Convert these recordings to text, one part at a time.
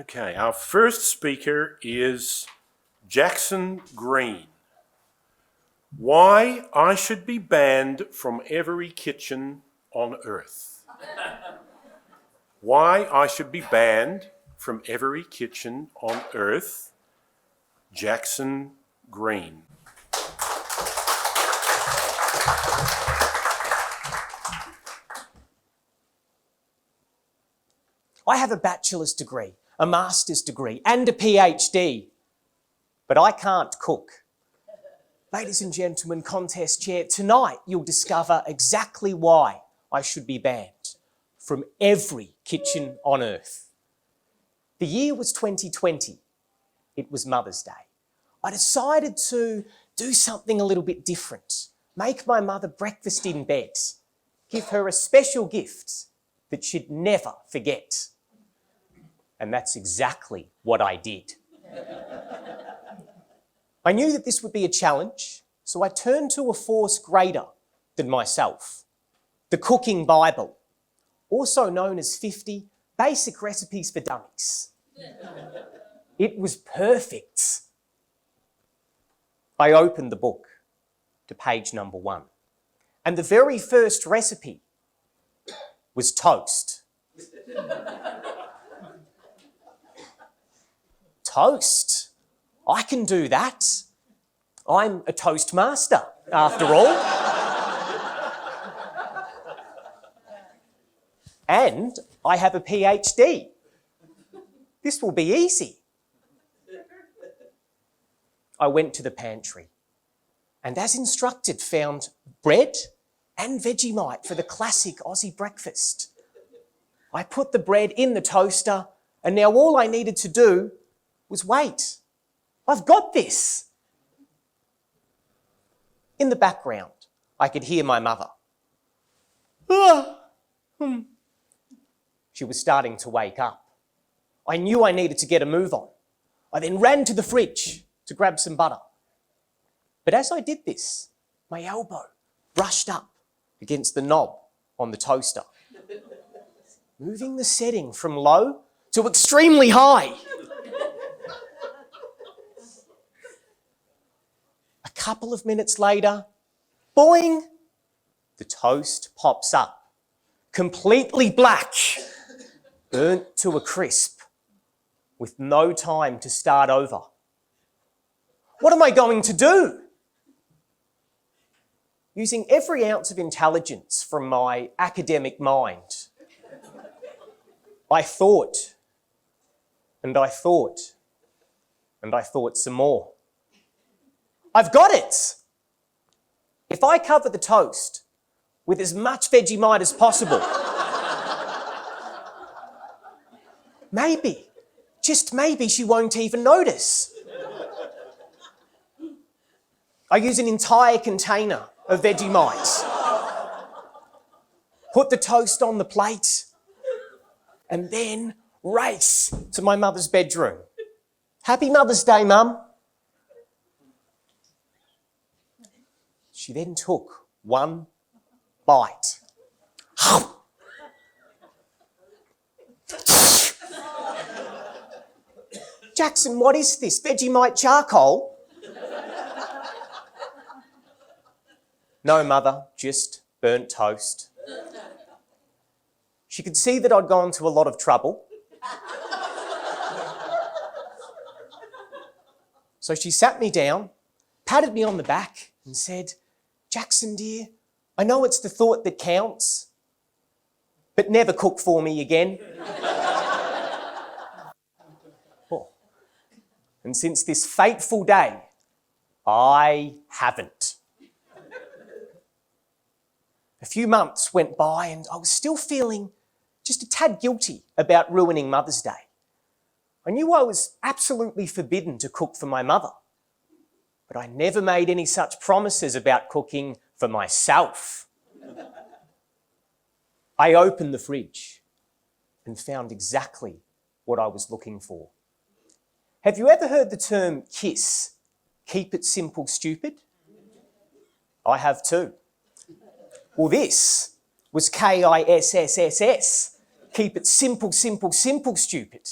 Okay, our first speaker is Jackson Green. Why I should be banned from every kitchen on earth. Why I should be banned from every kitchen on earth. Jackson Green. I have a bachelor's degree, a master's degree, and a PhD, but I can't cook. Ladies and gentlemen, contest chair, tonight you'll discover exactly why I should be banned from every kitchen on earth. The year was 2020. It was Mother's Day. I decided to do something a little bit different, make my mother breakfast in bed, give her a special gift that she'd never forget. And that's exactly what I did. I knew that this would be a challenge, so I turned to a force greater than myself, the Cooking Bible, also known as 50 Basic Recipes for Dummies. It was perfect. I opened the book to page number 1, and the very first recipe was toast. Toast? I can do that. I'm a Toastmaster, after all. And I have a PhD. This will be easy. I went to the pantry and, as instructed, found bread and Vegemite for the classic Aussie breakfast. I put the bread in the toaster, and now all I needed to do was wait. I've got this. In the background, I could hear my mother. She was starting to wake up. I knew I needed to get a move on. I then ran to the fridge to grab some butter. But as I did this, my elbow brushed up against the knob on the toaster, moving the setting from low to extremely high. A couple of minutes later, boing, the toast pops up, completely black, burnt to a crisp, with no time to start over. What am I going to do? Using every ounce of intelligence from my academic mind, I thought, and I thought, and I thought some more. I've got it! If I cover the toast with as much Vegemite as possible, maybe, just maybe, she won't even notice. I use an entire container of Vegemite, put the toast on the plate, and then race to my mother's bedroom. Happy Mother's Day, Mum. She then took one bite. Jackson, what is this? Vegemite charcoal? No, Mother, just burnt toast. She could see that I'd gone to a lot of trouble. So she sat me down, patted me on the back and said, Jackson, dear, I know it's the thought that counts, but never cook for me again. Oh. And since this fateful day, I haven't. A few months went by and I was still feeling just a tad guilty about ruining Mother's Day. I knew I was absolutely forbidden to cook for my mother, but I never made any such promises about cooking for myself. I opened the fridge and found exactly what I was looking for. Have you ever heard the term KISS? Keep it simple, stupid? I have too. Well, this was KISSSS. Keep it simple, simple, simple, stupid.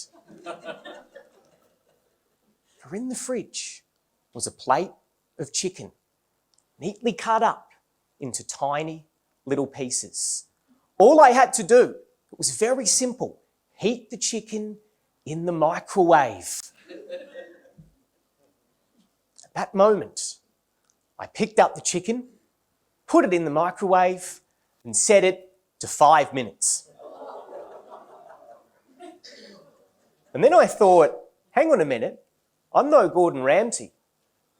For in the fridge was a plate of chicken, neatly cut up into tiny little pieces. All I had to do, it was very simple, heat the chicken in the microwave. At that moment, I picked up the chicken, put it in the microwave, and set it to 5 minutes. And then I thought, hang on a minute, I'm no Gordon Ramsay,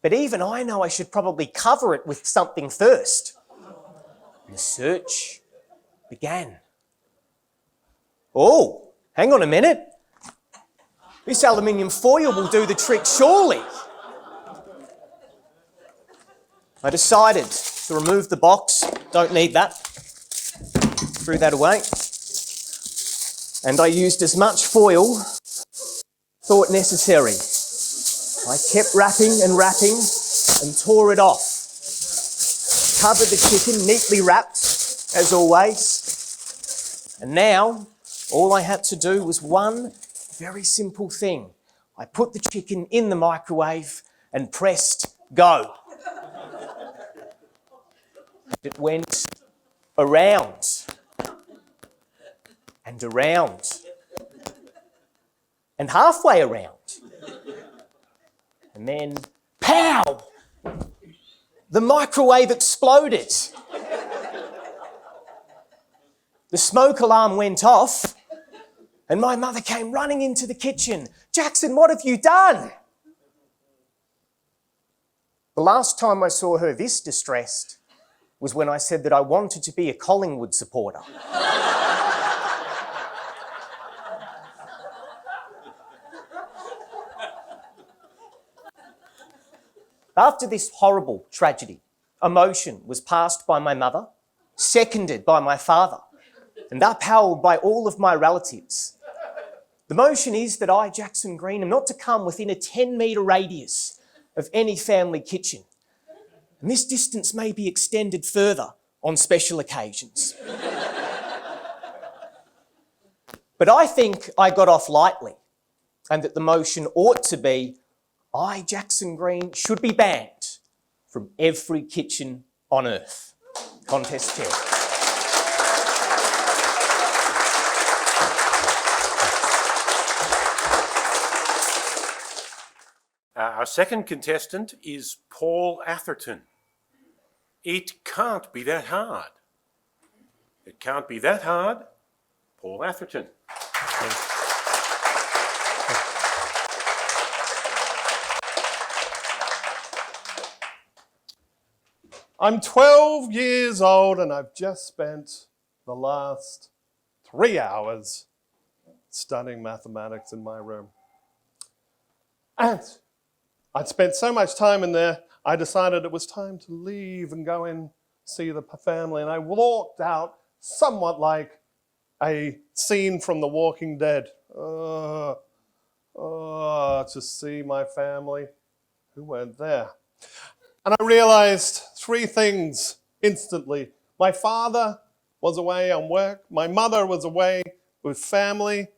but even I know I should probably cover it with something first. And the search began. Oh, hang on a minute. This aluminium foil will do the trick surely. I decided to remove the box. Don't need that. Threw that away. And I used as much foil thought necessary. I kept wrapping and tore it off. Covered the chicken, neatly wrapped, as always. And now, all I had to do was one very simple thing. I put the chicken in the microwave and pressed go. It went around and around and halfway around. And then, pow! The microwave exploded. The smoke alarm went off and my mother came running into the kitchen. Jackson, what have you done? The last time I saw her this distressed was when I said that I wanted to be a Collingwood supporter. After this horrible tragedy, a motion was passed by my mother, seconded by my father, and upheld by all of my relatives. The motion is that I, Jackson Green, am not to come within a 10-metre radius of any family kitchen. And this distance may be extended further on special occasions. But I think I got off lightly, and that the motion ought to be, I, Jackson Green, should be banned from every kitchen on earth. Contest chair. Our second contestant is Paul Atherton. It can't be that hard. It can't be that hard. Paul Atherton. I'm 12 years old and I've just spent the last 3 hours studying mathematics in my room. And I'd spent so much time in there, I decided it was time to leave and go and see the family. And I walked out somewhat like a scene from The Walking Dead. To see my family who weren't there. And I realized 3 things instantly. My father was away on work, my mother was away with family,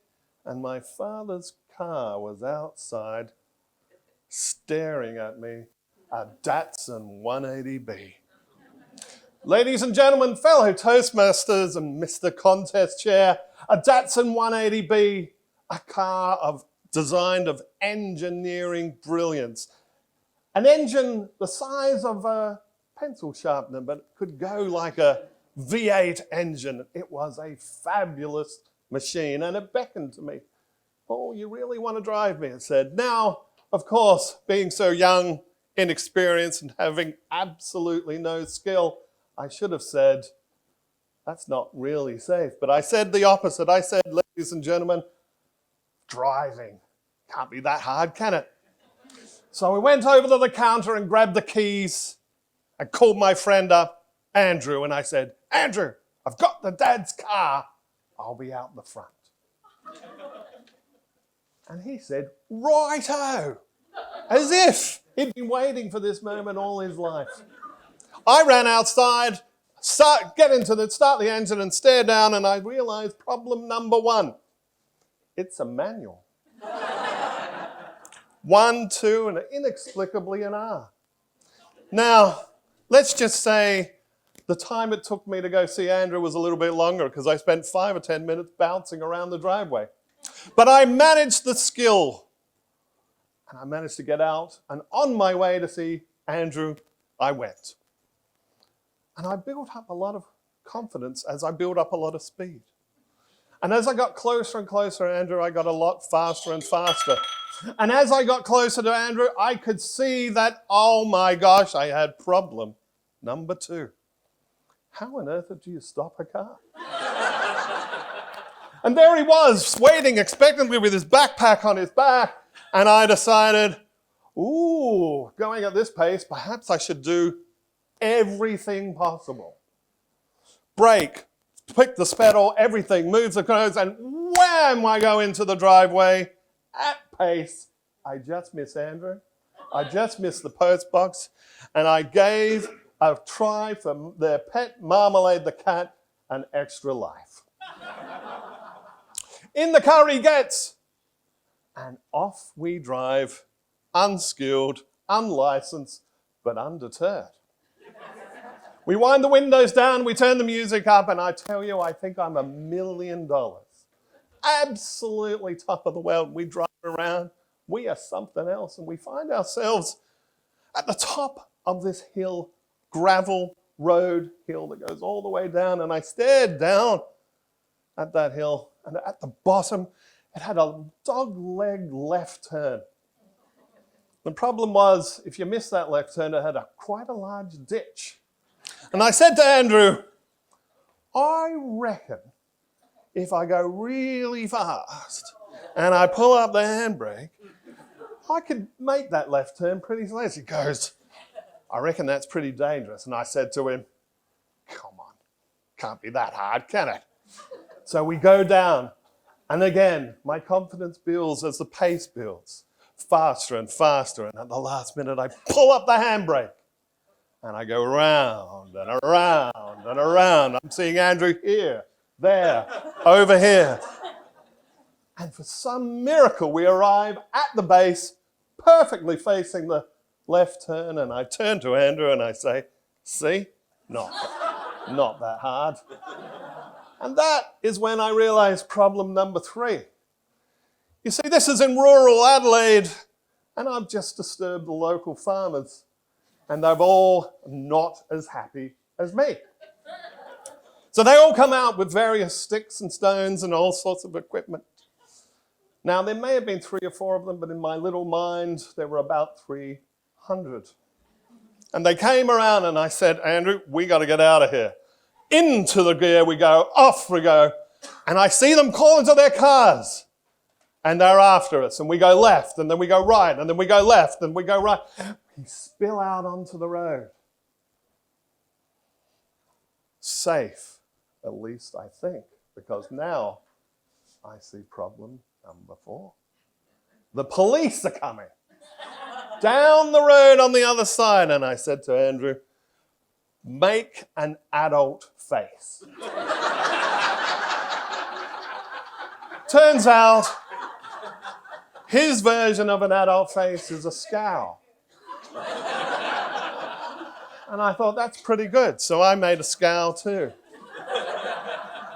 and my father's car was outside staring at me, a Datsun 180B. Ladies and gentlemen, fellow Toastmasters and Mr. Contest Chair, a Datsun 180B, a car designed of engineering brilliance. An engine the size of a pencil sharpener, but it could go like a V8 engine. It was a fabulous machine, and it beckoned to me. Oh, you really want to drive me? It said. Now, of course, being so young, inexperienced, and having absolutely no skill, I should have said, that's not really safe. But I said the opposite. I said, ladies and gentlemen, driving can't be that hard, can it? So we went over to the counter and grabbed the keys and called my friend up, Andrew, and I said, Andrew, I've got the dad's car. I'll be out the front. And he said, righto, as if he'd been waiting for this moment all his life. I ran outside, start the engine and stare down, and I realized problem number 1. It's a manual. 1, 2, and inexplicably an R. Now, let's just say the time it took me to go see Andrew was a little bit longer because I spent 5 or 10 minutes bouncing around the driveway. But I managed the skill. And I managed to get out, and on my way to see Andrew, I went. And I built up a lot of confidence as I built up a lot of speed. And as I got closer and closer to Andrew, I got a lot faster and faster. And as I got closer to Andrew, I could see that, oh my gosh, I had problem number 2. How on earth do you stop a car? And there he was, waiting expectantly with his backpack on his back. And I decided, going at this pace, perhaps I should do everything possible. Brake, pick the pedal, everything, moves the nose, and wham, I go into the driveway at pace. I just miss Andrew. I just missed the post box. And I gave a try for their pet Marmalade the cat an extra life. In the car he gets. And off we drive, unskilled, unlicensed, but undeterred. We wind the windows down, we turn the music up, and I tell you, I think I'm $1 million. Absolutely top of the world. We drive around, we are something else, and we find ourselves at the top of this hill, gravel road hill that goes all the way down, and I stared down at that hill, and at the bottom, it had a dog-leg left turn. The problem was, if you missed that left turn, it had quite a large ditch. And I said to Andrew, I reckon if I go really fast and I pull up the handbrake, I could make that left turn pretty easy. He goes, I reckon that's pretty dangerous. And I said to him, come on, can't be that hard, can it? So we go down. And again, my confidence builds as the pace builds, faster and faster. And at the last minute, I pull up the handbrake. And I go round and around and around. I'm seeing Andrew here, there, over here. And for some miracle, we arrive at the base, perfectly facing the left turn. And I turn to Andrew and I say, see, not that hard. And that is when I realized problem number 3. You see, this is in rural Adelaide, and I've just disturbed the local farmers, and they're all not as happy as me. So they all come out with various sticks and stones and all sorts of equipment. Now, there may have been 3 or 4 of them, but in my little mind, there were about 300. And they came around, and I said, Andrew, we got to get out of here. Into the gear we go, off we go, and I see them call into their cars, and they're after us, and we go left, and then we go right, and then we go left, and we go right. We spill out onto the road. Safe, at least I think, because now I see problem number 4. The police are coming down the road on the other side, and I said to Andrew, make an adult face. Turns out, his version of an adult face is a scowl. And I thought, that's pretty good. So I made a scowl too.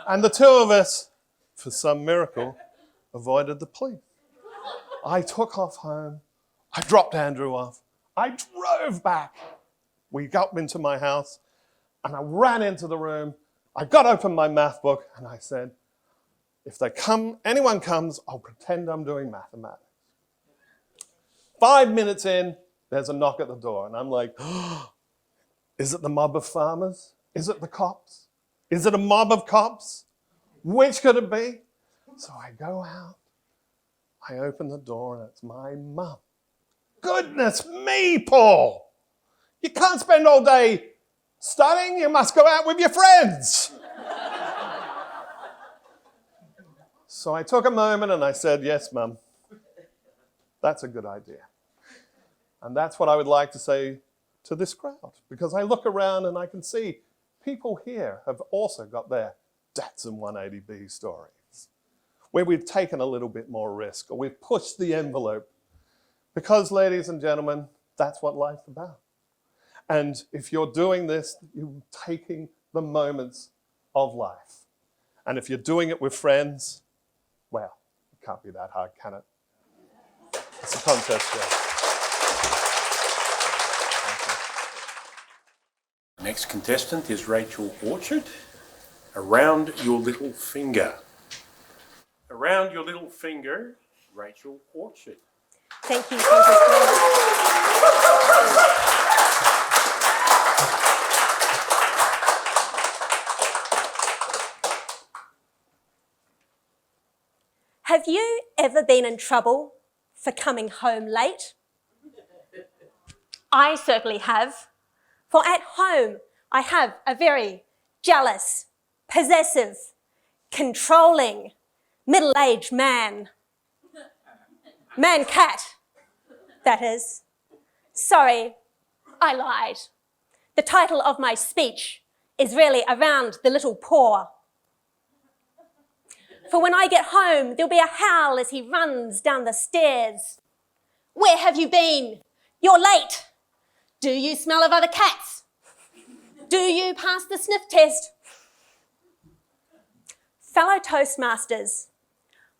And the 2 of us, for some miracle, avoided the police. I took off home. I dropped Andrew off. I drove back. We got into my house, and I ran into the room. I got open my math book, and I said, if anyone comes, I'll pretend I'm doing mathematics. 5 minutes in, there's a knock at the door, and I'm like, oh, is it the mob of farmers? Is it the cops? Is it a mob of cops? Which could it be? So I go out, I open the door, and it's my mum. Goodness me, Paul! You can't spend all day studying, you must go out with your friends. So I took a moment and I said, yes, Mum, that's a good idea. And that's what I would like to say to this crowd, because I look around and I can see people here have also got their Datsun 180B stories. where we've taken a little bit more risk or we've pushed the envelope. Because, ladies and gentlemen, that's what life's about. And if you're doing this, you're taking the moments of life. And if you're doing it with friends, well, it can't be that hard, can it? It's a contest show. Next contestant is Rachel Orchard. Around your little finger. Around your little finger, Rachel Orchard. Thank you, contestant. Have you ever been in trouble for coming home late? I certainly have. For at home, I have a very jealous, possessive, controlling, middle-aged man. Man-cat, that is. Sorry, I lied. The title of my speech is really Around the Little Paw. For when I get home, there'll be a howl as he runs down the stairs. Where have you been? You're late. Do you smell of other cats? Do you pass the sniff test? Fellow Toastmasters,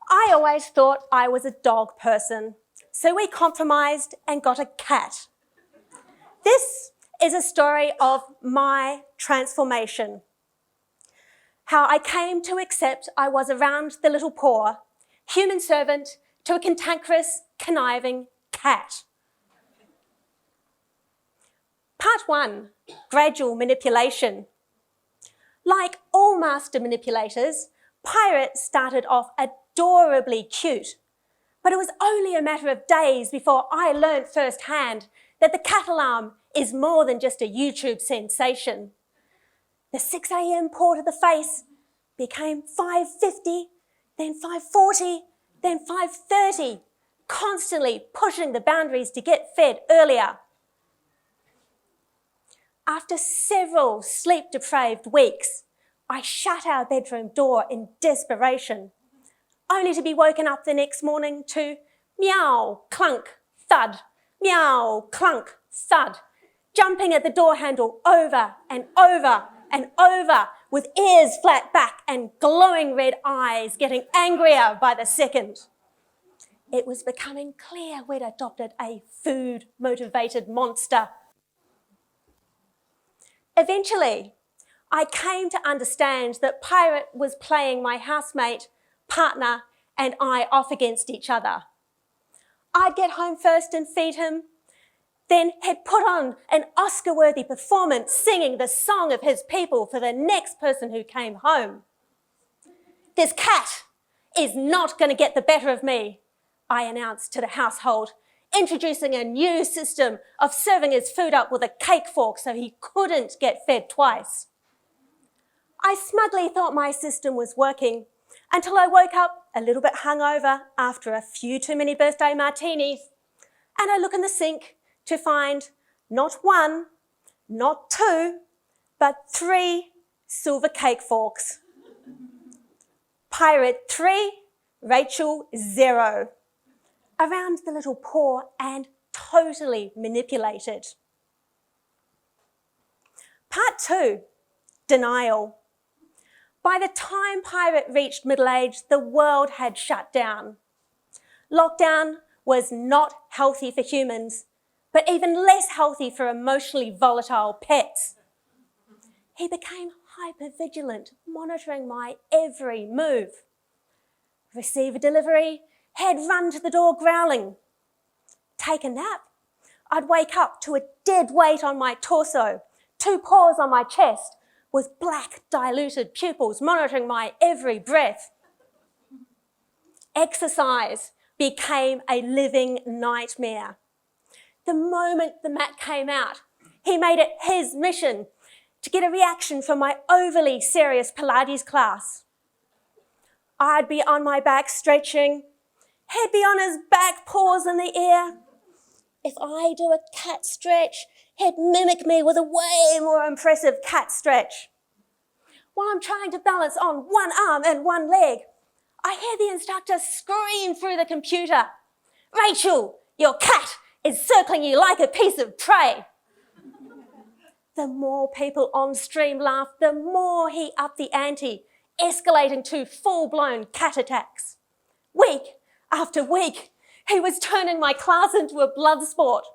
I always thought I was a dog person, so we compromised and got a cat. This is a story of my transformation. How I came to accept I was around the little paw, human servant to a cantankerous, conniving cat. Part 1, gradual manipulation. Like all master manipulators, Pirate started off adorably cute, but it was only a matter of days before I learned firsthand that the cat alarm is more than just a YouTube sensation. The 6 a.m. paw to the face became 5:50, then 5:40, then 5:30, constantly pushing the boundaries to get fed earlier. After several sleep-deprived weeks, I shut our bedroom door in desperation, only to be woken up the next morning to meow, clunk, thud, meow, clunk, thud, jumping at the door handle over and over and over, with ears flat back and glowing red eyes, getting angrier by the second. It was becoming clear we'd adopted a food-motivated monster. Eventually, I came to understand that Pirate was playing my housemate, partner, and I off against each other. I'd get home first and feed him, then he'd put on an Oscar-worthy performance singing the song of his people for the next person who came home. This cat is not going to get the better of me, I announced to the household, introducing a new system of serving his food up with a cake fork so he couldn't get fed twice. I smugly thought my system was working until I woke up a little bit hungover after a few too many birthday martinis, and I look in the sink to find not 1, not 2, but 3 silver cake forks. Pirate 3, Rachel 0. Around the little paw and totally manipulated. Part 2, denial. By the time Pirate reached middle age, the world had shut down. Lockdown was not healthy for humans, but even less healthy for emotionally volatile pets. He became hypervigilant, monitoring my every move. Receive a delivery, he'd run to the door growling. Take a nap, I'd wake up to a dead weight on my torso, 2 paws on my chest, with black diluted pupils monitoring my every breath. Exercise became a living nightmare. The moment the mat came out, he made it his mission to get a reaction from my overly serious Pilates class. I'd be on my back stretching. He'd be on his back paws in the air. If I do a cat stretch, he'd mimic me with a way more impressive cat stretch. While I'm trying to balance on 1 arm and 1 leg, I hear the instructor scream through the computer, "Rachel, your cat is circling you like a piece of tray." The more people on stream laughed, the more he upped the ante, escalating to full-blown cat attacks. Week after week, he was turning my class into a blood sport.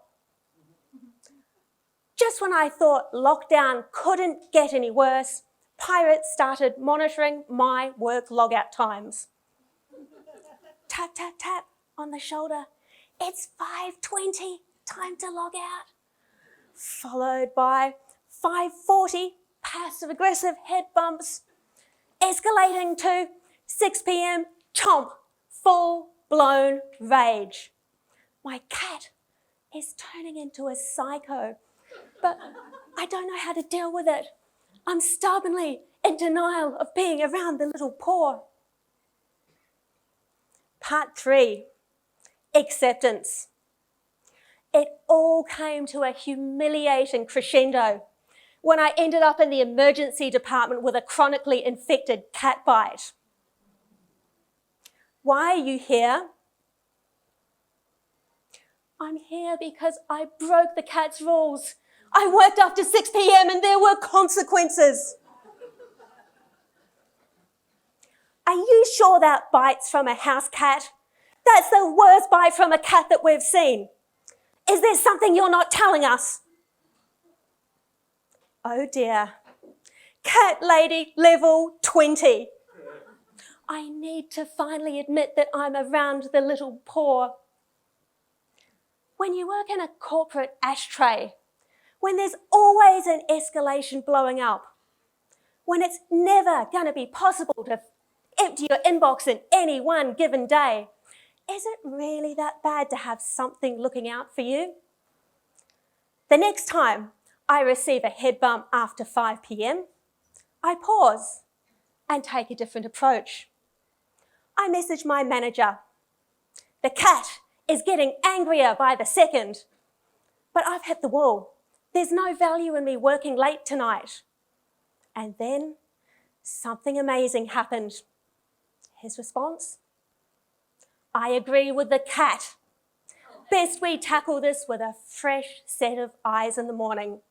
Just when I thought lockdown couldn't get any worse, pirates started monitoring my work logout times. Tap, tap, tap on the shoulder. "It's 5:20, time to log out." Followed by 5:40 passive-aggressive head bumps, escalating to 6 p.m, chomp, full-blown rage. My cat is turning into a psycho, but I don't know how to deal with it. I'm stubbornly in denial of being around the little paw. Part 3, acceptance. It all came to a humiliating crescendo when I ended up in the emergency department with a chronically infected cat bite. Why are you here? I'm here because I broke the cat's rules. I worked after 6 p.m. and there were consequences. Are you sure that bite's from a house cat? That's the worst bite from a cat that we've seen. Is there something you're not telling us? Oh dear. Cat lady level 20. I need to finally admit that I'm around the little paw. When you work in a corporate ashtray, when there's always an escalation blowing up, when it's never going to be possible to empty your inbox in any one given day, is it really that bad to have something looking out for you? The next time I receive a head bump after 5 p.m, I pause and take a different approach. I message my manager. The cat is getting angrier by the second, but I've hit the wall. There's no value in me working late tonight. And then something amazing happened. His response? I agree with the cat. Best we tackle this with a fresh set of eyes in the morning.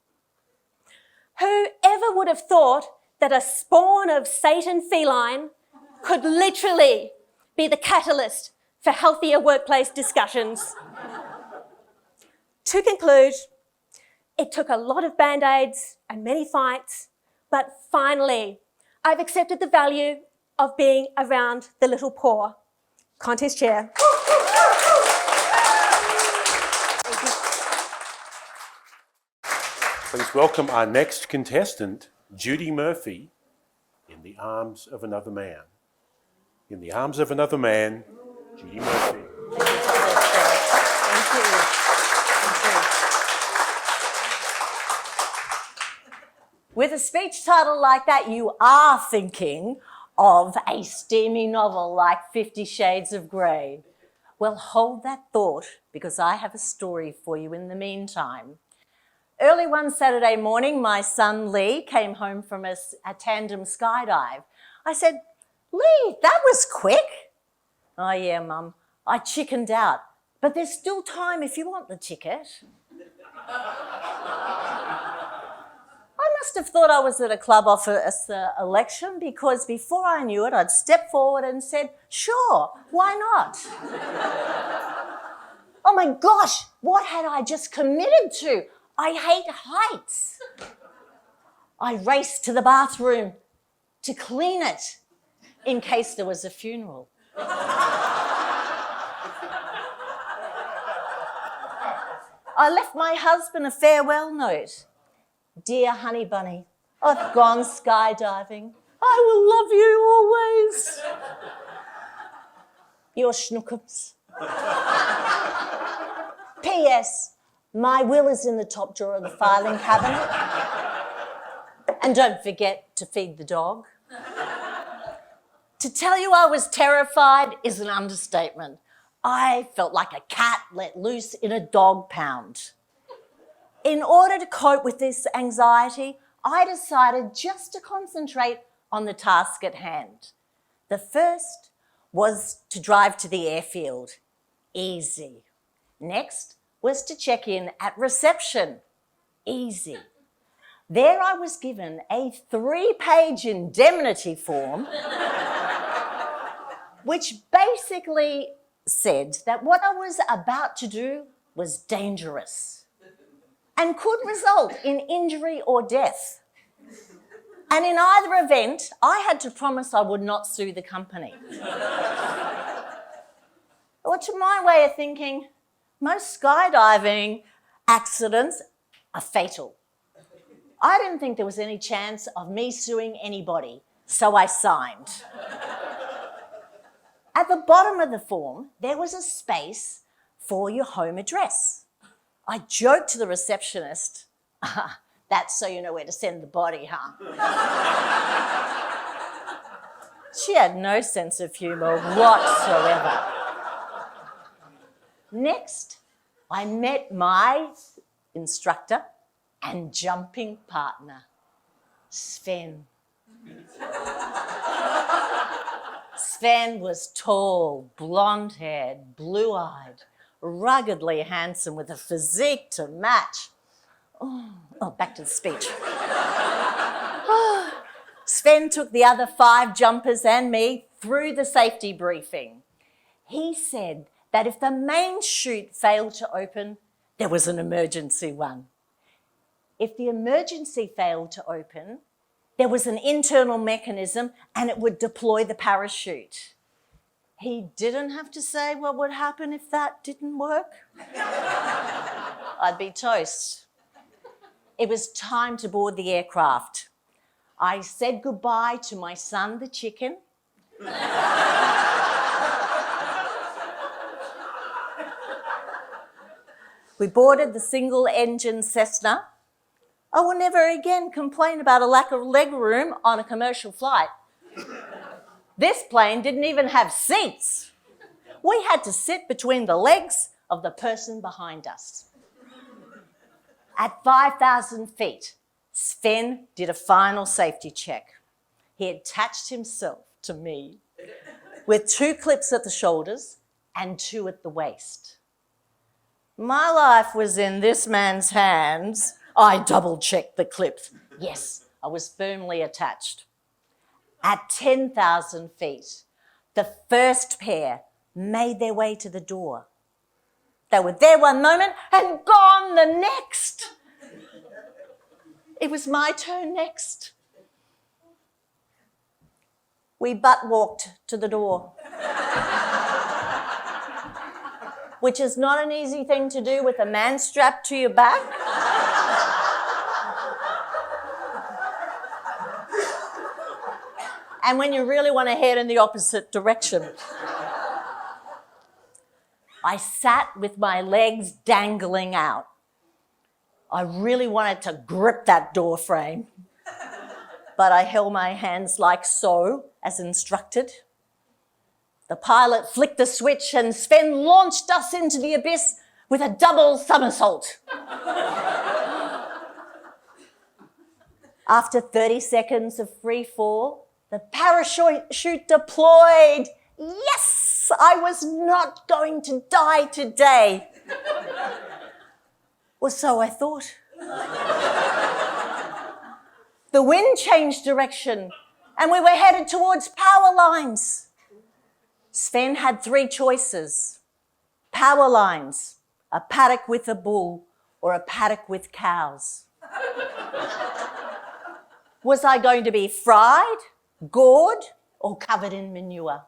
Whoever would have thought that a spawn of Satan feline could literally be the catalyst for healthier workplace discussions? To conclude, it took a lot of band-aids and many fights, but finally, I've accepted the value of being around the little paw. Contest chair. Please welcome our next contestant, Judy Murphy, In the Arms of Another Man. In the Arms of Another Man, Judy Murphy. Thank you. With a speech title like that, you are thinking of a steamy novel like 50 Shades of Grey. Well, hold that thought, because I have a story for you in the meantime. Early one Saturday morning, my son Lee came home from a tandem skydive. I said, "Lee, that was quick." "Oh yeah, Mum, I chickened out, but there's still time if you want the ticket." I must have thought I was at a club office election, because before I knew it, I'd stepped forward and said, "Sure, why not?" Oh my gosh, what had I just committed to? I hate heights. I raced to the bathroom to clean it in case there was a funeral. I left my husband a farewell note. "Dear honey bunny, I've gone skydiving. I will love you always. Your schnookums." P.S. My will is in the top drawer of the filing cabinet. And don't forget to feed the dog. To tell you I was terrified is an understatement. I felt like a cat let loose in a dog pound. In order to cope with this anxiety, I decided just to concentrate on the task at hand. The first was to drive to the airfield. Easy. Next was to check in at reception. Easy. There I was given a 3-page indemnity form which basically said that what I was about to do was dangerous and could result in injury or death. And in either event, I had to promise I would not sue the company. Or to my way of thinking, most skydiving accidents are fatal. I didn't think there was any chance of me suing anybody, so I signed. At the bottom of the form, there was a space for your home address. I joked to the receptionist, "That's so you know where to send the body, huh?" She had no sense of humour whatsoever. Next, I met my instructor and jumping partner, Sven. Sven was tall, blonde-haired, blue-eyed, ruggedly handsome with a physique to match. Oh, back to the speech. Sven took the other 5 jumpers and me through the safety briefing. He said that if the main chute failed to open, there was an emergency one. If the emergency failed to open, there was an internal mechanism and it would deploy the parachute. He didn't have to say what would happen if that didn't work. I'd be toast. It was time to board the aircraft. I said goodbye to my son, the chicken. We boarded the single-engine Cessna. I will never again complain about a lack of legroom on a commercial flight. This plane didn't even have seats. We had to sit between the legs of the person behind us. At 5,000 feet, Sven did a final safety check. He attached himself to me with 2 clips at the shoulders and 2 at the waist. My life was in this man's hands. I double-checked the clips. Yes, I was firmly attached. At 10,000 feet, the first pair made their way to the door. They were there one moment and gone the next. It was my turn next. We butt-walked to the door, which is not an easy thing to do with a man strapped to your back. And when you really want to head in the opposite direction. I sat with my legs dangling out. I really wanted to grip that door frame, but I held my hands like so, as instructed. The pilot flicked the switch and Sven launched us into the abyss with a double somersault. After 30 seconds of free fall, the parachute deployed. Yes, I was not going to die today. Or so I thought. The wind changed direction and we were headed towards power lines. Sven had 3 choices. Power lines, a paddock with a bull, or a paddock with cows. Was I going to be fried, gored, or covered in manure?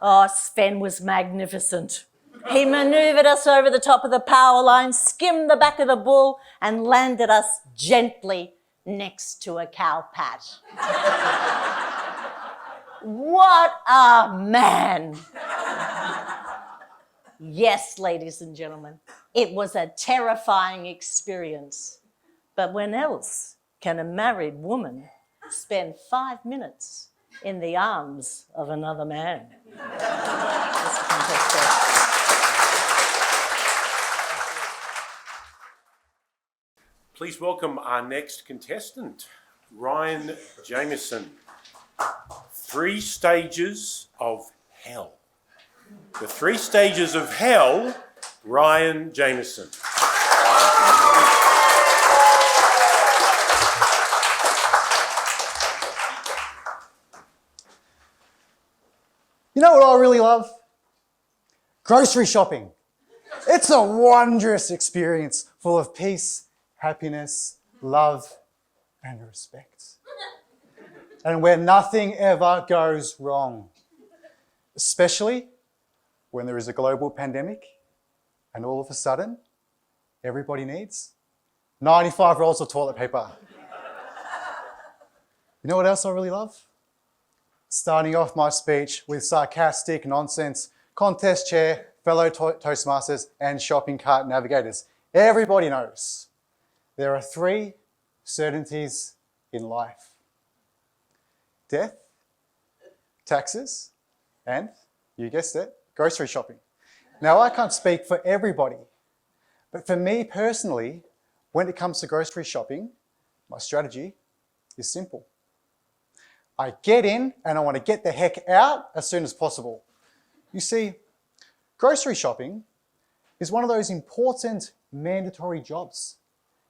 Oh, Sven was magnificent. He manoeuvred us over the top of the power line, skimmed the back of the bull, and landed us gently next to a cow patch. What a man! Yes, ladies and gentlemen, it was a terrifying experience. But when else can a married woman spend 5 minutes in the arms of another man? Mr. Contestant. Please welcome our next contestant, Ryan Jamieson. 3 stages of hell. The 3 stages of hell, Ryan Jamieson. You know what I really love? Grocery shopping. It's a wondrous experience full of peace, happiness, love, and respect. And where nothing ever goes wrong. Especially when there is a global pandemic and all of a sudden everybody needs 95 rolls of toilet paper. You know what else I really love? Starting off my speech with sarcastic nonsense, contest chair, fellow Toastmasters, and shopping cart navigators. Everybody knows there are 3 certainties in life: death, taxes, and, you guessed it, grocery shopping. Now, I can't speak for everybody, but for me personally, when it comes to grocery shopping, my strategy is simple. I get in and I want to get the heck out as soon as possible. You see, grocery shopping is one of those important mandatory jobs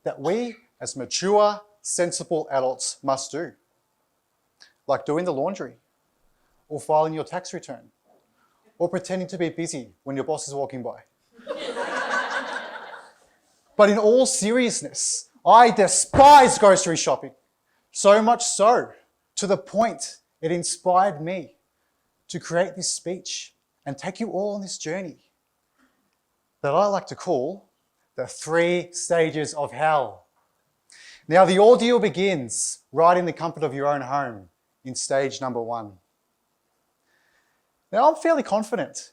that we as mature, sensible adults must do. Like doing the laundry, or filing your tax return, or pretending to be busy when your boss is walking by. But in all seriousness, I despise grocery shopping. So much so, to the point it inspired me to create this speech and take you all on this journey that I like to call the 3 stages of hell. Now, the ordeal begins right in the comfort of your own home in stage number 1. Now, I'm fairly confident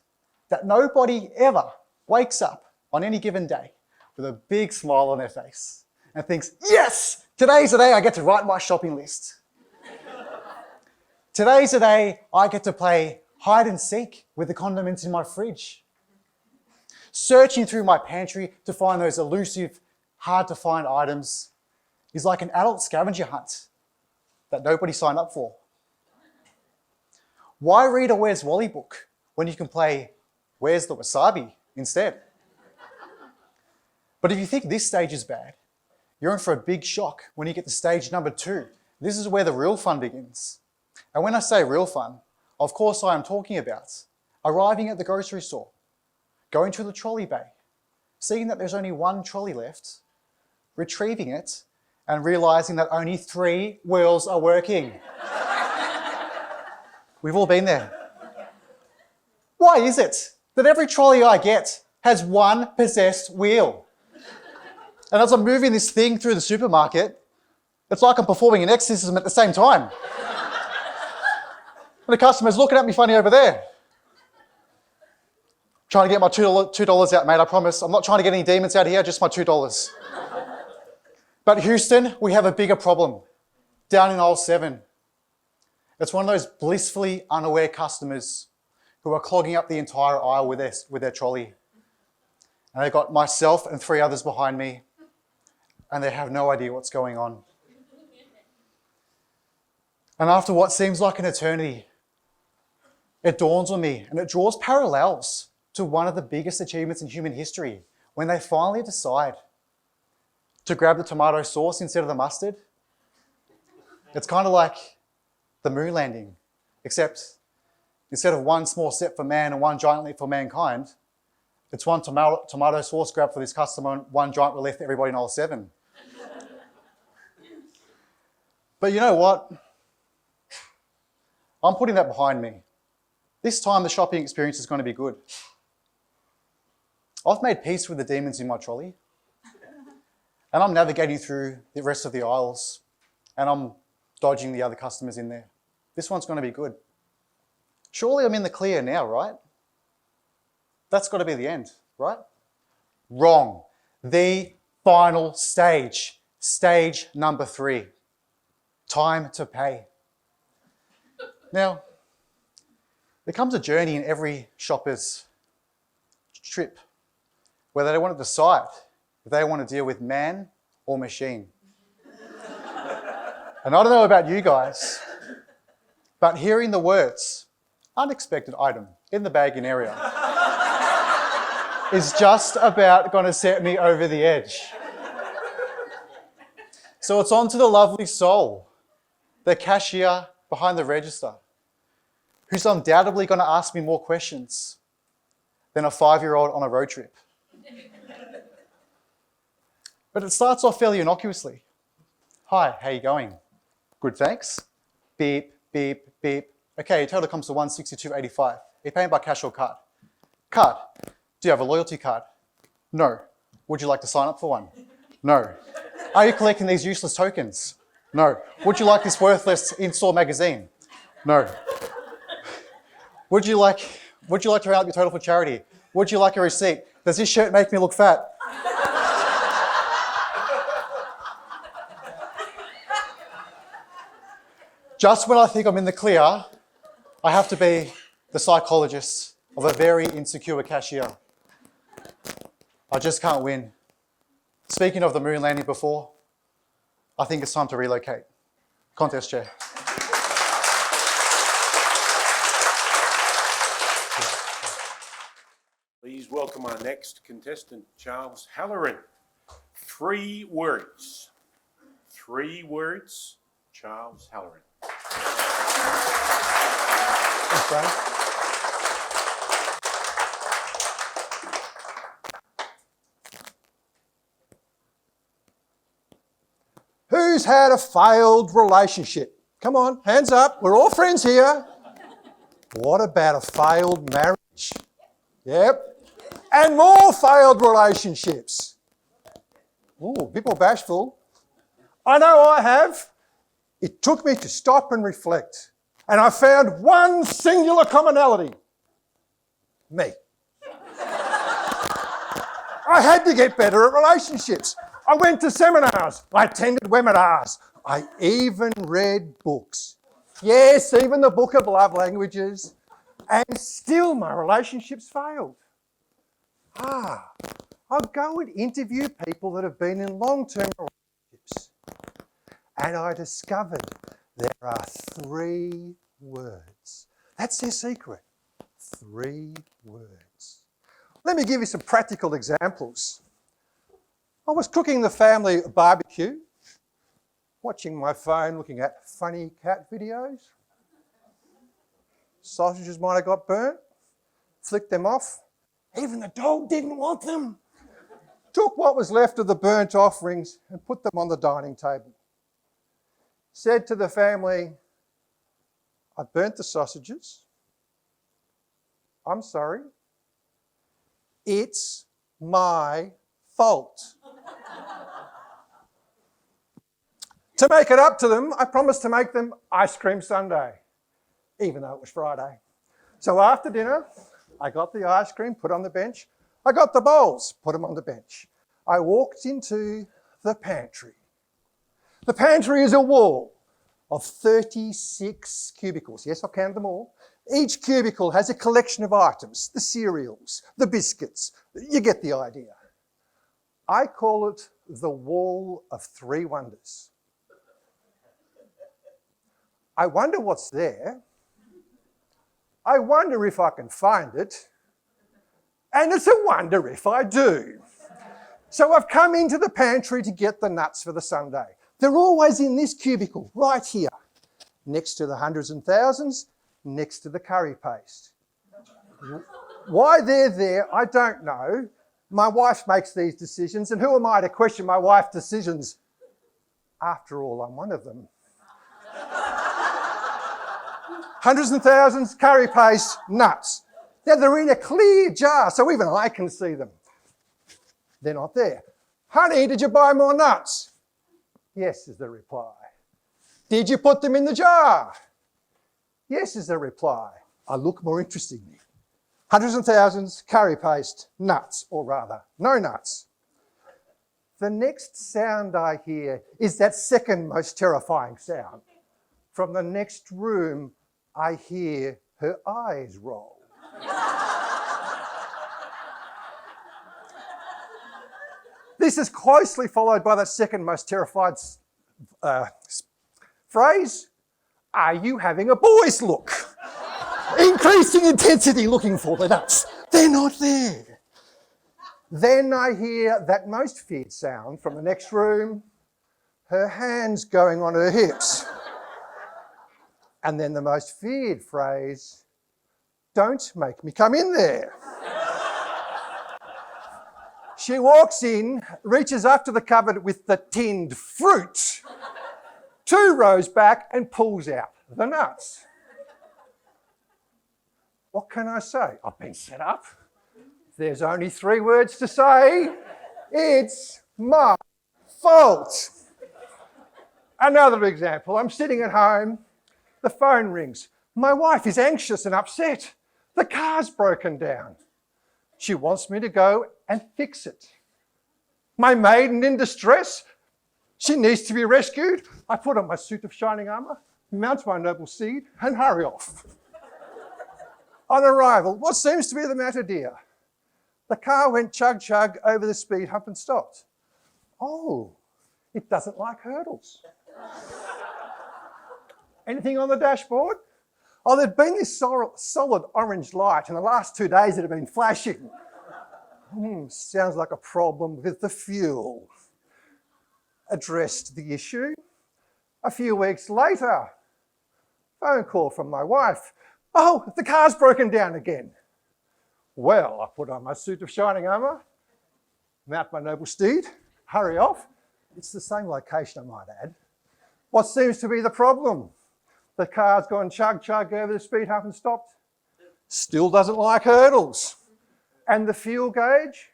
that nobody ever wakes up on any given day with a big smile on their face and thinks, yes, today's the day I get to write my shopping list. Today's the day I get to play hide and seek with the condiments in my fridge. Searching through my pantry to find those elusive, hard to find items is like an adult scavenger hunt that nobody signed up for. Why read a Where's Wally book when you can play Where's the Wasabi instead? But if you think this stage is bad, you're in for a big shock when you get to stage number 2. This is where the real fun begins. And when I say real fun, of course I am talking about arriving at the grocery store, going to the trolley bay, seeing that there's only 1 trolley left, retrieving it, and realizing that only 3 wheels are working. We've all been there. Why is it that every trolley I get has 1 possessed wheel? And as I'm moving this thing through the supermarket, it's like I'm performing an exorcism at the same time. And the customer's looking at me funny over there. Trying to get my $2 out, mate, I promise. I'm not trying to get any demons out here, just my $2. But Houston, we have a bigger problem. Down in aisle 7. It's one of those blissfully unaware customers who are clogging up the entire aisle with their trolley. And they've got myself and 3 others behind me, and they have no idea what's going on. And after what seems like an eternity, it dawns on me, and it draws parallels to one of the biggest achievements in human history, when they finally decide to grab the tomato sauce instead of the mustard. It's kind of like the moon landing, except instead of 1 small step for man and 1 giant leap for mankind, it's 1 tomato sauce grab for this customer and 1 giant relief for everybody in aisle 7. But you know what? I'm putting that behind me. This time the shopping experience is going to be good. I've made peace with the demons in my trolley, and I'm navigating through the rest of the aisles, and I'm dodging the other customers in there. This one's going to be good. Surely I'm in the clear now, right? That's got to be the end, right? Wrong. The final stage, stage number 3, time to pay. Now, there comes a journey in every shopper's trip where they want to decide if they want to deal with man or machine. And I don't know about you guys, But hearing the words, unexpected item in the bagging area, is just about going to set me over the edge. So it's on to the lovely soul, the cashier behind the register, who's undoubtedly going to ask me more questions than a 5-year-old on a road trip. But it starts off fairly innocuously. Hi, how you going? Good, thanks. Beep, beep, beep. Okay, your total comes to $162.85. Are you paying by cash or card? Card. Do you have a loyalty card? No. Would you like to sign up for one? No. Are you collecting these useless tokens? No. Would you like this worthless in-store magazine? No. Would you like to round up your total for charity? Would you like a receipt? Does this shirt make me look fat? Just when I think I'm in the clear, I have to be the psychologist of a very insecure cashier. I just can't win. Speaking of the moon landing before, I think it's time to relocate. Contest chair. Please welcome our next contestant, Charles Halloran. 3 words. 3 words, Charles Halloran. Thanks, Brian. Who's had a failed relationship? Come on, hands up. We're all friends here. What about a failed marriage? Yep. And more failed relationships. Ooh, a bit more bashful. I know I have. It took me to stop and reflect. And I found one singular commonality. Me. I had to get better at relationships. I went to seminars. I attended webinars. I even read books. Yes, even the Book of Love Languages. And still my relationships failed. I'll go and interview people that have been in long-term relationships. And I discovered there are 3 words. That's their secret. 3 words. Let me give you some practical examples. I was cooking the family barbecue, watching my phone, looking at funny cat videos. Sausages might have got burnt, flicked them off. Even the dog didn't want them. Took what was left of the burnt offerings and put them on the dining table. Said to the family, I burnt the sausages. I'm sorry. It's my fault. To make it up to them, I promised to make them ice cream sundae, even though it was Friday. So after dinner, I got the ice cream, put on the bench. I got the bowls, put them on the bench. I walked into the pantry. The pantry is a wall of 36 cubicles. Yes, I've counted them all. Each cubicle has a collection of items, the cereals, the biscuits. You get the idea. I call it the wall of 3 wonders. I wonder what's there. I wonder if I can find it. And it's a wonder if I do. So I've come into the pantry to get the nuts for the sundae. They're always in this cubicle, right here, next to the hundreds and thousands, next to the curry paste. Why they're there, I don't know. My wife makes these decisions, and who am I to question my wife's decisions? After all, I'm one of them. Hundreds and thousands, curry paste, nuts. Now they're in a clear jar, so even I can see them. They're not there. Honey, did you buy more nuts? Yes, is the reply. Did you put them in the jar? Yes, is the reply. I look more interestingly. Hundreds and thousands, curry paste, nuts, or rather, no nuts. The next sound I hear is that second most terrifying sound. From the next room, I hear her eyes roll. This is closely followed by that second most terrified phrase. Are you having a boy's look? Increasing intensity looking for the nuts. They're not there. Then I hear that most feared sound from the next room, her hands going on her hips. And then the most feared phrase, don't make me come in there. She walks in, reaches up to the cupboard with the tinned fruit, 2 rows back, and pulls out the nuts. What can I say? I've been set up. There's only 3 words to say. It's my fault. Another example, I'm sitting at home, the phone rings. My wife is anxious and upset. The car's broken down. She wants me to go and fix it. My maiden in distress. She needs to be rescued. I put on my suit of shining armour, mount my noble steed, and hurry off. On arrival, what seems to be the matter, dear? The car went chug-chug over the speed hump and stopped. Oh, it doesn't like hurdles. Anything on the dashboard? Oh, there'd been this solid orange light, and the last 2 days it had been flashing. Sounds like a problem with the fuel. Addressed the issue. A few weeks later, phone call from my wife. Oh, the car's broken down again. Well, I put on my suit of shining armour, mount my noble steed, hurry off. It's the same location, I might add. What seems to be the problem? The car's gone chug-chug over the speed hump and stopped. Still doesn't like hurdles. And the fuel gauge?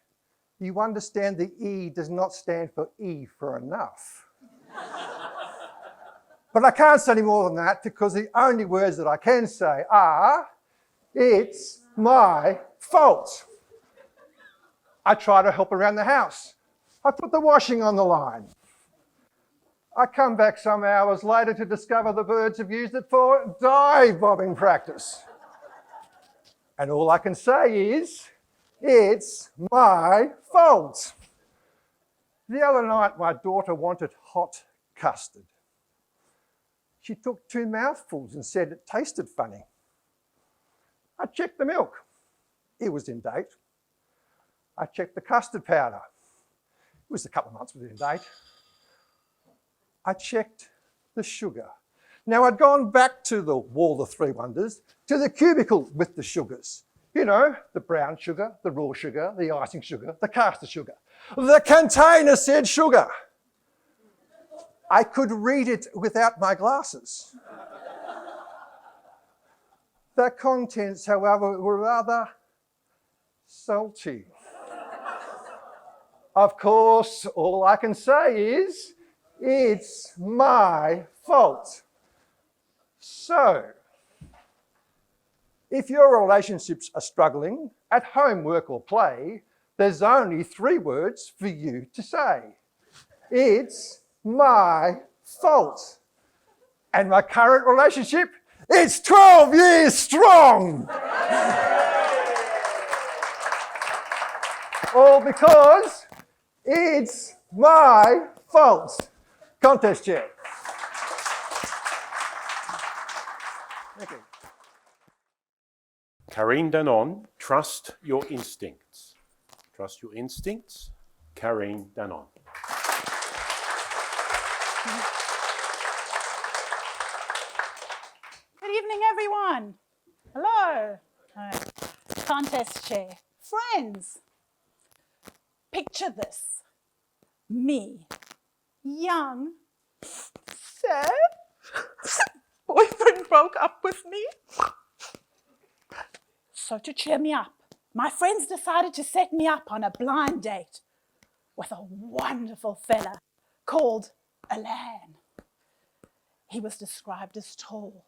You understand the E does not stand for E for enough. But I can't say any more than that because the only words that I can say are, it's my fault. I try to help around the house. I put the washing on the line. I come back some hours later to discover the birds have used it for dive bombing practice. And all I can say is, it's my fault. The other night, my daughter wanted hot custard. She took 2 mouthfuls and said it tasted funny. I checked the milk. It was in date. I checked the custard powder. It was a couple of months within date. I checked the sugar. Now, I'd gone back to the wall of 3 wonders, to the cubicle with the sugars. You know, the brown sugar, the raw sugar, the icing sugar, the caster sugar. The container said sugar. I could read it without my glasses. The contents, however, were rather salty. Of course, all I can say is, it's my fault. So, if your relationships are struggling, at home, work or play, there's only 3 words for you to say. It's my fault. And my current relationship, it's 12 years strong. All because it's my fault. Contest chair. Thank you. Carin Danon, trust your instincts. Trust your instincts. Carin Danon. Good evening, everyone. Hello. Contest chair. Friends, picture this. Me, young, sad, boyfriend broke up with me. So to cheer me up, my friends decided to set me up on a blind date with a wonderful fella called Alan. He was described as tall,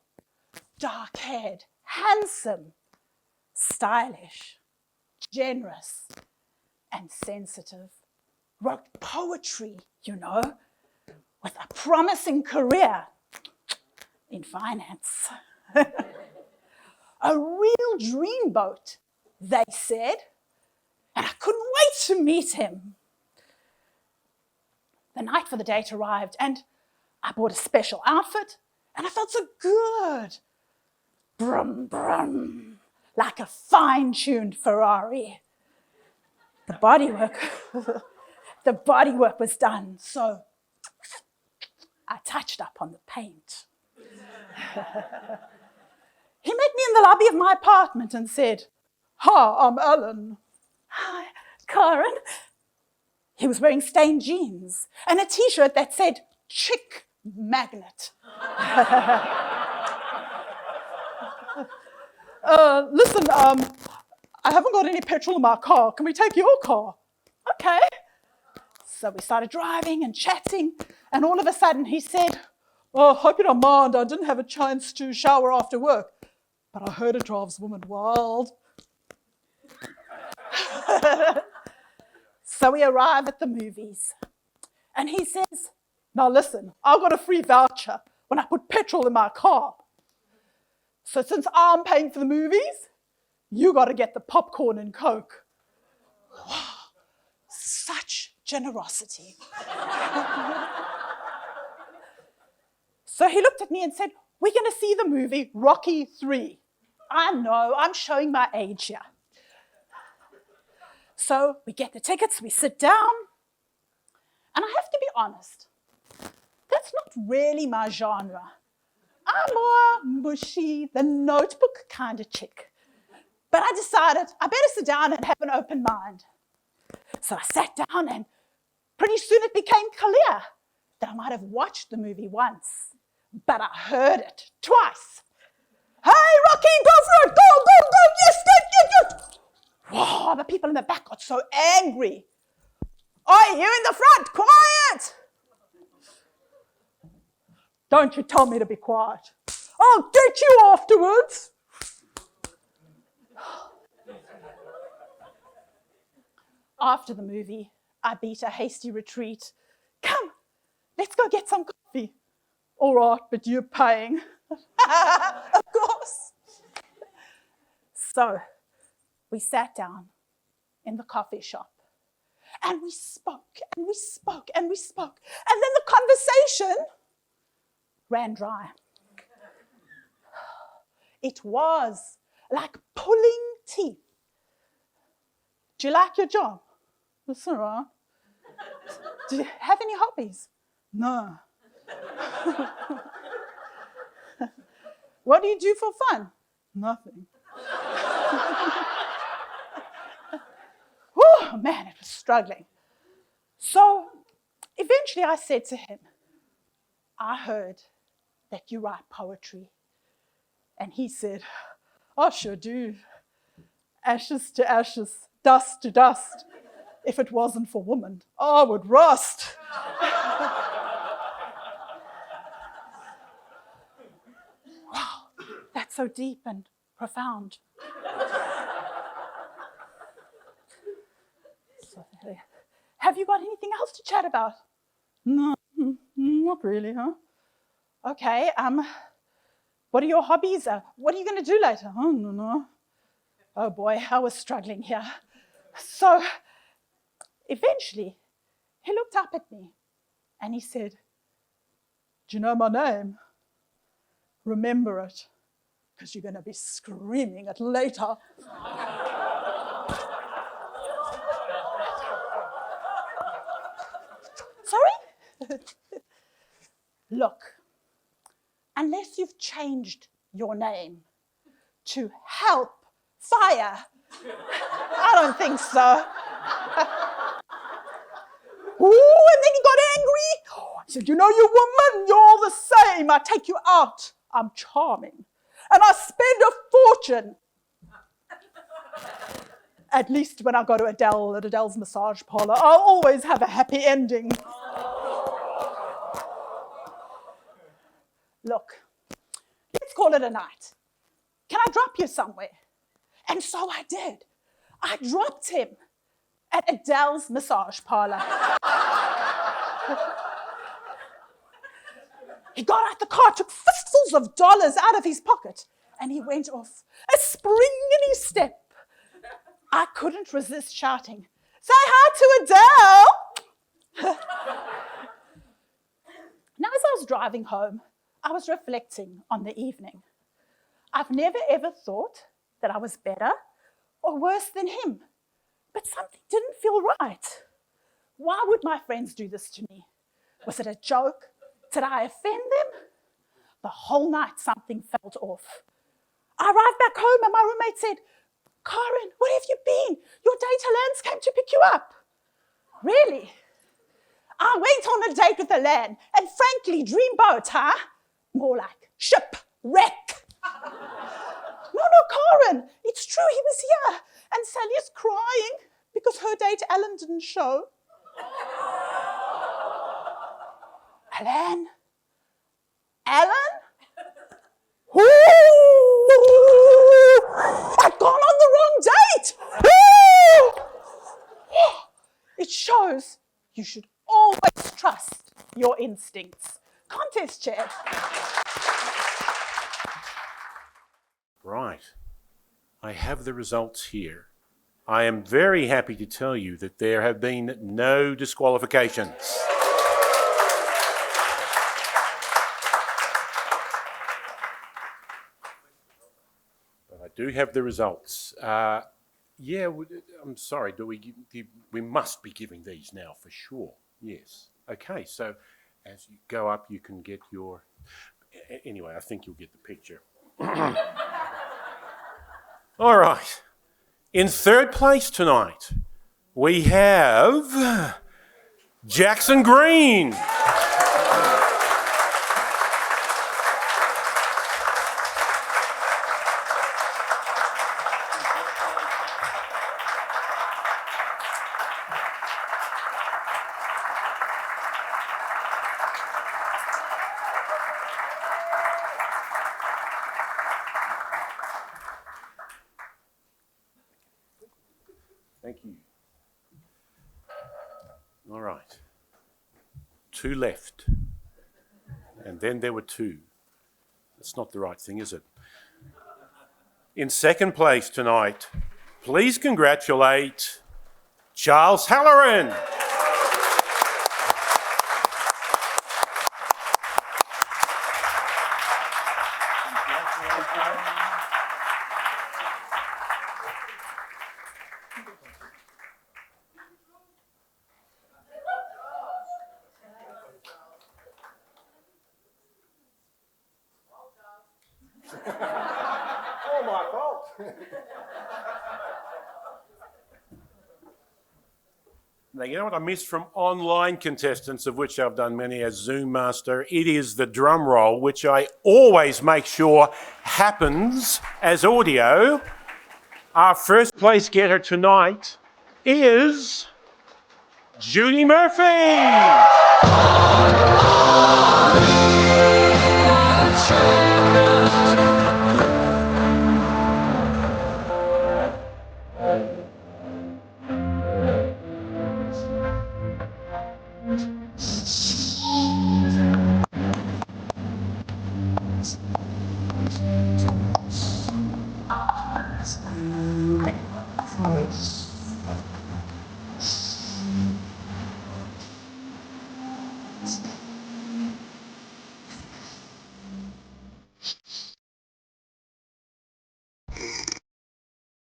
dark-haired, handsome, stylish, generous, and sensitive. Wrote poetry, you know, with a promising career in finance. A real dreamboat, they said, and I couldn't wait to meet him. The night for the date arrived, and I bought a special outfit And I felt so good. Brum, brum, like a fine-tuned Ferrari. The bodywork was done, so I touched up on the paint. He met me in the lobby of my apartment and said, "Hi, I'm Alan." "Hi, Carin." He was wearing stained jeans and a t-shirt that said, "Chick Magnet." "Listen, I haven't got any petrol in my car. Can we take your car?" "Okay." So we started driving and chatting, and all of a sudden he said, "Oh, hope you don't mind, I didn't have a chance to shower after work, but I heard it drives women wild." So we arrive at the movies, and he says, "Now listen, I got a free voucher when I put petrol in my car. So since I'm paying for the movies, you got to get the popcorn and Coke." Wow, such generosity. So he looked at me and said, "We're going to see the movie Rocky 3. I know, I'm showing my age here. So we get the tickets, we sit down, and I have to be honest, that's not really my genre. I'm more mushy, the Notebook kind of chick. But I decided I better sit down and have an open mind. So I sat down, and pretty soon it became clear that I might have watched the movie once, but I heard it twice. "Hey, Rocky, go for it, go, go, go, yes, yes, yes, yes." Wow, the people in the back got so angry. "Oi, you in the front, quiet!" "Don't you tell me to be quiet. I'll get you afterwards." After the movie, I beat a hasty retreat. "Come, let's go get some coffee." "All right, but you're paying." Of course. So we sat down in the coffee shop, and we spoke, and we spoke, and we spoke. And then the conversation ran dry. It was like pulling teeth. "Do you like your job?" "That's all right." "Do you have any hobbies?" "No." "What do you do for fun?" "Nothing." Oh man, it was struggling. So eventually I said to him, "I heard that you write poetry." And he said, "I sure do. Ashes to ashes, dust to dust. If it wasn't for women, I would rust." Wow, that's so deep and profound. So, have you got anything else to chat about? "No, not really, huh?" "Okay, what are your hobbies? What are you going to do later?" "Oh, no. Oh boy, I was struggling here. So eventually he looked up at me and he said, "Do you know my name? Remember it, because you're going to be screaming it later." Sorry? Look, unless you've changed your name to Help Fire, I don't think so. Ooh, and then he got angry. He said, "You know, you woman, you're all the same. I take you out. I'm charming. And I spend a fortune. At least when I go to Adele's massage parlor, I'll always have a happy ending." Look, let's call it a night. Can I drop you somewhere? And so I did. I dropped him at Adele's massage parlor. He got out the car, took fistfuls of dollars out of his pocket, and he went off, a spring in his step. I couldn't resist shouting, "Say hi to Adele!" Now, as I was driving home, I was reflecting on the evening. I've never ever thought that I was better or worse than him, but something didn't feel right. Why would my friends do this to me? Was it a joke? Did I offend them? The whole night something felt off. I arrived back home and my roommate said, "Carin, where have you been? Your date Hallan's came to pick you up." Really? I went on a date with Hallan, and frankly, dreamboat, huh? More like shipwreck. No, Carin, it's true, he was here. And Sally's crying because her date Alan didn't show. Alan? Ooh, I'd gone on the wrong date. Ooh. It shows you should always trust your instincts. Contest chair. Right. I have the results here. I am very happy to tell you that there have been no disqualifications. But I do have the results. I'm sorry, we must be giving these now for sure. Yes. Okay, so as you go up, you can get your... Anyway, I think you'll get the picture. All right. In third place tonight, we have Jackson Green. Thank you. All right. 2 left. And then there were 2. That's not the right thing, is it? In second place tonight, please congratulate Charles Halloran. All my fault. Now, you know what I missed from online contestants, of which I've done many as Zoom Master? It is the drum roll, which I always make sure happens as audio. Our first place getter tonight is Judy Murphy.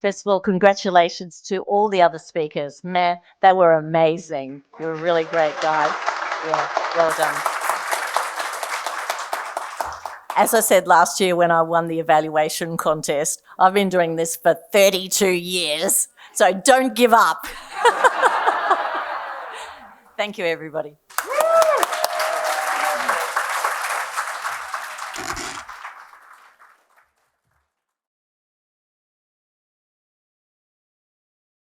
First of all, congratulations to all the other speakers. Man, they were amazing. You were really great, guys. Yeah, well done. As I said last year when I won the evaluation contest, I've been doing this for 32 years, so don't give up. Thank you, everybody.